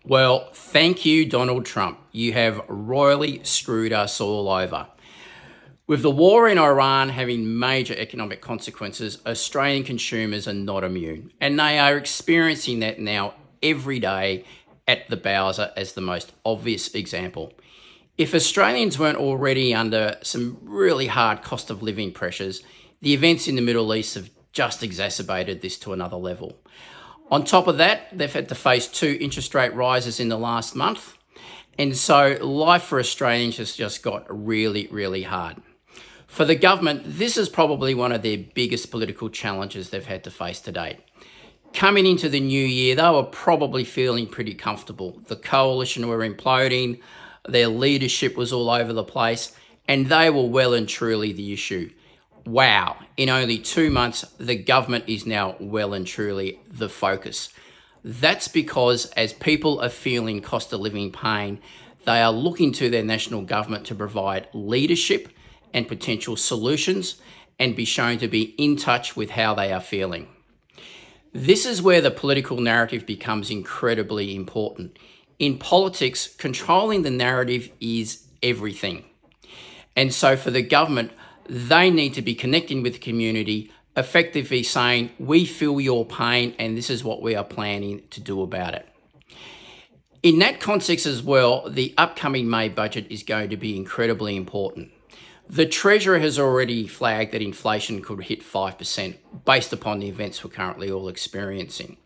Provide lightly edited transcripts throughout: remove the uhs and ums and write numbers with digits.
Well, thank you, Donald Trump. You have royally screwed us all over. With the war in Iran having major economic consequences, Australian consumers are not immune, and they are experiencing that now every day at the Bowser as the most obvious example. If Australians weren't already under some really hard cost of living pressures, the events in the Middle East have just exacerbated this to another level. On top of that, they've had to face 2 interest rate rises in the last month. And so life for Australians has just got really, really hard. For the government, this is probably one of their biggest political challenges they've had to face to date. Coming into the new year, they were probably feeling pretty comfortable. The coalition were imploding, their leadership was all over the place, and they were well and truly the issue. Wow, in only 2 months, the government is now well and truly the focus. That's because as people are feeling cost of living pain, they are looking to their national government to provide leadership and potential solutions and be shown to be in touch with how they are feeling. This is where the political narrative becomes incredibly important. In politics, controlling the narrative is everything. And so for the government, they need to be connecting with the community, effectively saying, we feel your pain and this is what we are planning to do about it. In that context as well, the upcoming May budget is going to be incredibly important. The Treasurer has already flagged that inflation could hit 5% based upon the events we're currently all experiencing.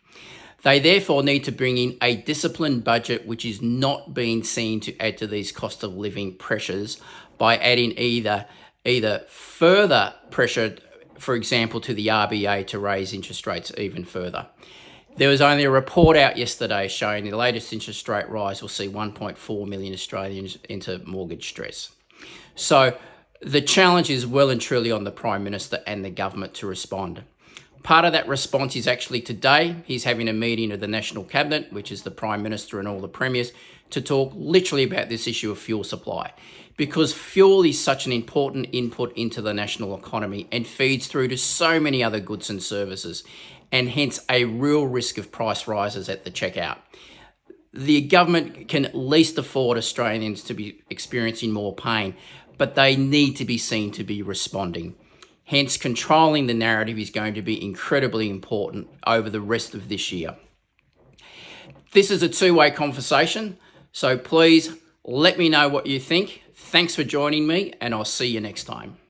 They therefore need to bring in a disciplined budget which is not being seen to add to these cost of living pressures by adding either further pressure, for example, to the RBA to raise interest rates even further. There was only a report out yesterday showing the latest interest rate rise will see 1.4 million Australians into mortgage stress. So the challenge is well and truly on the Prime Minister and the government to respond. Part of that response is actually today. He's having a meeting of the National Cabinet, which is the Prime Minister and all the Premiers, to talk literally about this issue of fuel supply. Because fuel is such an important input into the national economy and feeds through to so many other goods and services, and hence a real risk of price rises at the checkout. The government can at least afford Australians to be experiencing more pain, but they need to be seen to be responding. Hence, controlling the narrative is going to be incredibly important over the rest of this year. This is a two-way conversation, so please let me know what you think. Thanks for joining me, and I'll see you next time.